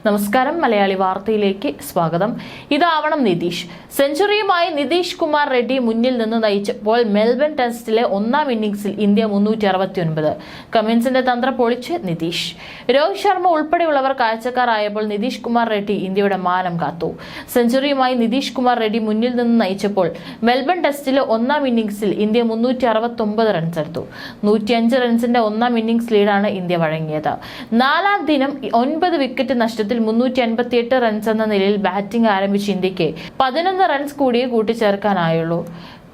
നമസ്കാരം, മലയാളി വാർത്തയിലേക്ക് സ്വാഗതം. ഇതാവണം നിതീഷ്. സെഞ്ചുറിയുമായി നിതീഷ് കുമാർ റെഡ്ഡി മുന്നിൽ നിന്ന് നയിച്ചപ്പോൾ മെൽബൺ ടെസ്റ്റിലെ ഒന്നാം ഇന്നിംഗ്സിൽ ഇന്ത്യ 369. കമിൻസിന്റെ തന്ത്രം പൊളിച്ച് നിതീഷ്. രോഹിത് ശർമ്മ ഉൾപ്പെടെയുള്ളവർ കാഴ്ചക്കാരായപ്പോൾ നിതീഷ് കുമാർ റെഡ്ഡി ഇന്ത്യയുടെ മാനം കാത്തു. സെഞ്ചുറിയുമായി നിതീഷ് കുമാർ റെഡ്ഡി മുന്നിൽ നിന്ന് നയിച്ചപ്പോൾ മെൽബൺ ടെസ്റ്റിലെ ഒന്നാം ഇന്നിംഗ്സിൽ ഇന്ത്യ 369 റൺസ് എടുത്തു. 105 റൺസിന്റെ ഒന്നാം ഇന്നിംഗ്സ് ലീഡാണ് ഇന്ത്യ വഴങ്ങിയത്. നാലാം ദിനം 9 വിക്കറ്റ് നഷ്ടത്തിൽ 358 റൺസ് എന്ന നിലയിൽ ബാറ്റിംഗ് ആരംഭിച്ച ഇന്ത്യക്ക് 11 റൺസ് കൂടിയേ കൂട്ടിച്ചേർക്കാനായുള്ളൂ.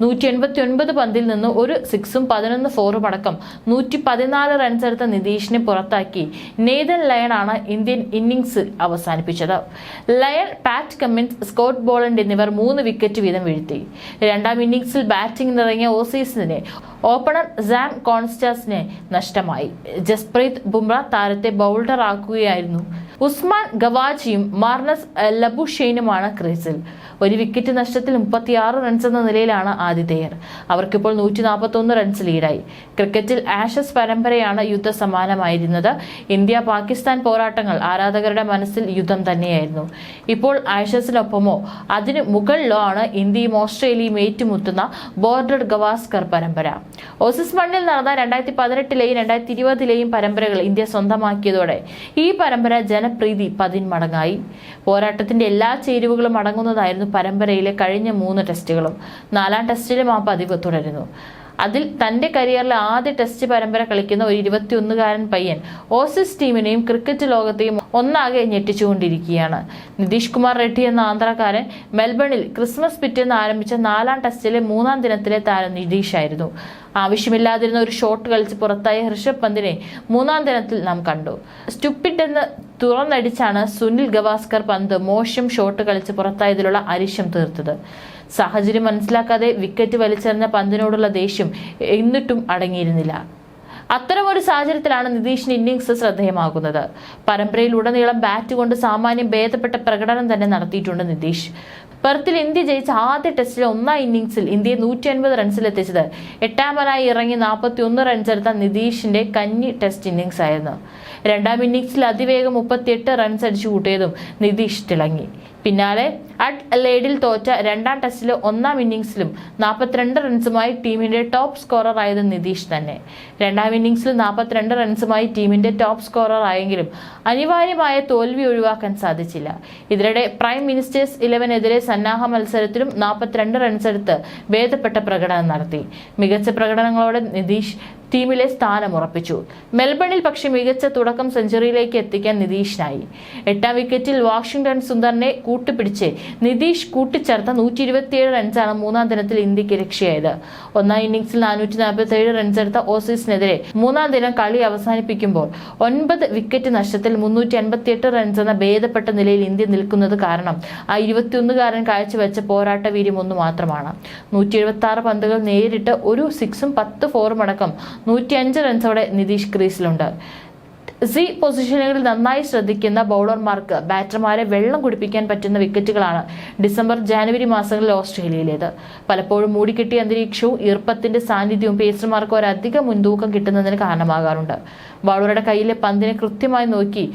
189 പന്തിൽ നിന്ന് ഒരു സിക്സും 11 ഫോറും അടക്കം 114 റൺസ് എടുത്ത നിതീഷിനെ പുറത്താക്കി നേതൻ ലയണാണ് ഇന്ത്യൻ ഇന്നിംഗ്സ് അവസാനിപ്പിച്ചത്. Lion, Pat Cummins, Scott Boland എന്നിവർ 3 വിക്കറ്റ് വീതം വീഴ്ത്തി. രണ്ടാം ഇന്നിംഗ്സിൽ ബാറ്റിംഗിനിറങ്ങിയ ഓസീസിനെ ഓപ്പണർ സാം കോൺസ്റ്റാസിനെ നഷ്ടമായി. ജസ്പ്രീത് ബുംറ താരത്തെ ബൗൾഡർ ആക്കുകയായിരുന്നു. ഉസ്മാൻ ഗവാജിയും മാർണസ് ലബുഷെയ്നുമാണ് ക്രീസിൽ. ഒരു വിക്കറ്റ് നഷ്ടത്തിൽ 36 റൺസ് എന്ന നിലയിലാണ് ആതിഥേയർ. അവർക്കിപ്പോൾ 141 റൺസ് ലീഡായി. ക്രിക്കറ്റിൽ ആഷസ് പരമ്പരയാണ് യുദ്ധസമാനമായിരുന്നത്. ഇന്ത്യ പാകിസ്ഥാൻ പോരാട്ടങ്ങൾ ആരാധകരുടെ മനസ്സിൽ യുദ്ധം തന്നെയായിരുന്നു. ഇപ്പോൾ ആഷസിനൊപ്പമോ അതിന് മുകളിലോ ആണ് ഇന്ത്യയും ഓസ്ട്രേലിയയും ഏറ്റുമുട്ടുന്ന ബോർഡർ ഗവാസ്കർ പരമ്പര. ഓസീസ് മണ്ണിൽ നടന്ന 2018-ലെയും 2020-ലെയും പരമ്പരകൾ ഇന്ത്യ സ്വന്തമാക്കിയതോടെ ഈ പരമ്പര ജനപ്രീതി 10 മടങ്ങായി. പോരാട്ടത്തിന്റെ എല്ലാ ചേരുവകളും അടങ്ങുന്നതായിരുന്നു പരമ്പരയിലെ കഴിഞ്ഞ 3 ടെസ്റ്റുകളും. 4ാം ടെസ്റ്റിലും ആ പതിവ് തുടരുന്നു. അതിൽ തന്റെ കരിയറിലെ ആദ്യ ടെസ്റ്റ് പരമ്പര കളിക്കുന്ന ഒരു 21-കാരൻ പയ്യൻ ഓസീസ് ടീമിനെയും ക്രിക്കറ്റ് ലോകത്തെയും ഒന്നാകെ ഞെട്ടിച്ചുകൊണ്ടിരിക്കുകയാണ്. നിതീഷ് കുമാർ റെഡ്ഡി എന്ന ആന്ധ്രാക്കാരൻ മെൽബണിൽ ക്രിസ്മസ് പിറ്റേന്ന് ആരംഭിച്ച 4ാം ടെസ്റ്റിലെ 3ാം ദിനത്തിലെ താരം നിതീഷ് ആയിരുന്നു. ആവശ്യമില്ലാതിരുന്ന ഒരു ഷോട്ട് കളിച്ച് പുറത്തായ ഋഷഭ് പന്തിനെ 3ാം ദിനത്തിൽ നാം കണ്ടു. സ്റ്റുപ്പിഡ് എന്ന് തുറന്നടിച്ചാണ് സുനിൽ ഗവാസ്കർ പന്ത് മോശം ഷോട്ട് കളിച്ച് പുറത്തായതിലുള്ള അരിശം തീർത്തത്. സാഹചര്യം മനസ്സിലാക്കാതെ വിക്കറ്റ് വലിച്ചെറിഞ്ഞ പന്തിനോടുള്ള ദേഷ്യം എന്നിട്ടും അടങ്ങിയിരുന്നില്ല. അത്തരമൊരു സാഹചര്യത്തിലാണ് നിതീഷിന്റെ ഇന്നിംഗ്സ് ശ്രദ്ധേയമാകുന്നത്. പരമ്പരയിലുടനീളം ബാറ്റ് കൊണ്ട് സാമാന്യം ഭേദപ്പെട്ട പ്രകടനം തന്നെ നടത്തിയിട്ടുണ്ട് നിതീഷ്. പെർത്തിൽ ഇന്ത്യ ജയിച്ച ആദ്യ ടെസ്റ്റിലെ 1ാം ഇന്നിംഗ്സിൽ ഇന്ത്യയെ 150 റൺസിലെത്തിച്ചത് 8ാമനായി ഇറങ്ങി 41 റൺസ് എടുത്ത നിതീഷിന്റെ കന്നി ടെസ്റ്റ് ഇന്നിംഗ്സ് ആയിരുന്നു. 2ാം ഇന്നിംഗ്സിൽ അതിവേഗം 38 റൺസ് അടിച്ചു കൂട്ടിയതും നിതീഷ് തിളങ്ങി. പിന്നാലെ അഡ്ലെയ്ഡിൽ തോറ്റ 2ാം ടെസ്റ്റിലെ 1ാം ഇന്നിംഗ്സിലും 42 റൺസുമായി ടീമിന്റെ ടോപ്പ് സ്കോറർ ആയത് നിതീഷ് തന്നെ. 2ാം ഇന്നിംഗ്സിൽ 42 റൺസുമായി ടീമിന്റെ ടോപ്പ് സ്കോറർ ആയെങ്കിലും അനിവാര്യമായ തോൽവി ഒഴിവാക്കാൻ സാധിച്ചില്ല. ഇതിനിടെ പ്രൈം മിനിസ്റ്റേഴ്സ് 11-എതിരെ സന്നാഹ മത്സരത്തിലും 42 റൺസ് എടുത്ത് ഭേദപ്പെട്ട പ്രകടനം നടത്തി. മികച്ച പ്രകടനങ്ങളോടെ നിതീഷ് ടീമിലെ സ്ഥാനം ഉറപ്പിച്ചു. മെൽബണിൽ പക്ഷേ മികച്ച തുടക്കം സെഞ്ചുറിയിലേക്ക് എത്തിക്കാൻ നിതീഷിനായി. 8ാം വിക്കറ്റിൽ വാഷിംഗ്ടൺ സുന്ദറിനെ കൂട്ടുപിടിച്ച് നിതീഷ് കൂട്ടിച്ചേർത്ത 127 റൺസാണ് 3ാം ദിനത്തിൽ ഇന്ത്യക്ക് രക്ഷയായത്. 1ാം ഇന്നിംഗ്സിൽ 447 റൺസ് എടുത്ത ഓസീസിനെതിരെ 3ാം ദിനം കളി അവസാനിപ്പിക്കുമ്പോൾ 9 വിക്കറ്റ് നഷ്ടത്തിൽ 358 റൺസ് എന്ന ഭേദപ്പെട്ട നിലയിൽ ഇന്ത്യ നിൽക്കുന്നത് കാരണം ആ 21-കാരൻ കാഴ്ചവെച്ച പോരാട്ട വീര്യം ഒന്ന് മാത്രമാണ്. 176 പന്തുകൾ നേരിട്ട് ഒരു സിക്സും 10 ഫോറും അടക്കം 105 റൺസോടെ നിതീഷ് ക്രീസിലുണ്ട്. സി പൊസിഷനുകളിൽ നന്നായി ശ്രദ്ധിക്കുന്ന ബൗളർമാർക്ക് ബാറ്റർമാരെ വെള്ളം കുടിപ്പിക്കാൻ പറ്റുന്ന വിക്കറ്റുകളാണ് ഡിസംബർ-ജനുവരി മാസങ്ങളിൽ ഓസ്ട്രേലിയയിലേത്. പലപ്പോഴും മൂടിക്കെട്ടിയ അന്തരീക്ഷവും ഈർപ്പത്തിന്റെ സാന്നിധ്യവും പേസർമാർക്ക് ഒരധിക മുൻതൂക്കം കിട്ടുന്നതിന് കാരണമാകാറുണ്ട്. ബൗളറുടെ കയ്യിലെ പന്തിനെ കൃത്യമായി നോക്കി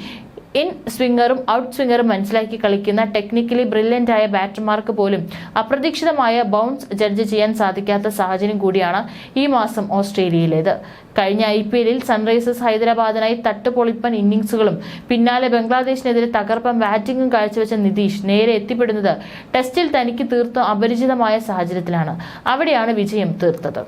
ഇൻ സ്വിംഗറും ഔട്ട് സ്വിംഗറും മനസ്സിലാക്കി കളിക്കുന്ന ടെക്നിക്കലി ബ്രില്യൻ്റ് ആയ ബാറ്റർമാർക്ക് പോലും അപ്രതീക്ഷിതമായ ബൗൺസ് ജഡ്ജ് ചെയ്യാൻ സാധിക്കാത്ത സാഹചര്യം കൂടിയാണ് ഈ മാസം ഓസ്ട്രേലിയയിലേത്. കഴിഞ്ഞ IPL-ൽ സൺറൈസേഴ്സ് ഹൈദരാബാദിനായി തട്ടുപൊളിപ്പൻ ഇന്നിംഗ്സുകളും പിന്നാലെ ബംഗ്ലാദേശിനെതിരെ തകർപ്പൻ ബാറ്റിംഗും കാഴ്ചവെച്ച നിതീഷ് നേരെ എത്തിപ്പെടുന്നത് ടെസ്റ്റിൽ തനിക്ക് തീർത്തും അപരിചിതമായ സാഹചര്യത്തിലാണ്. അവിടെയാണ് വിജയം തീർത്തത്.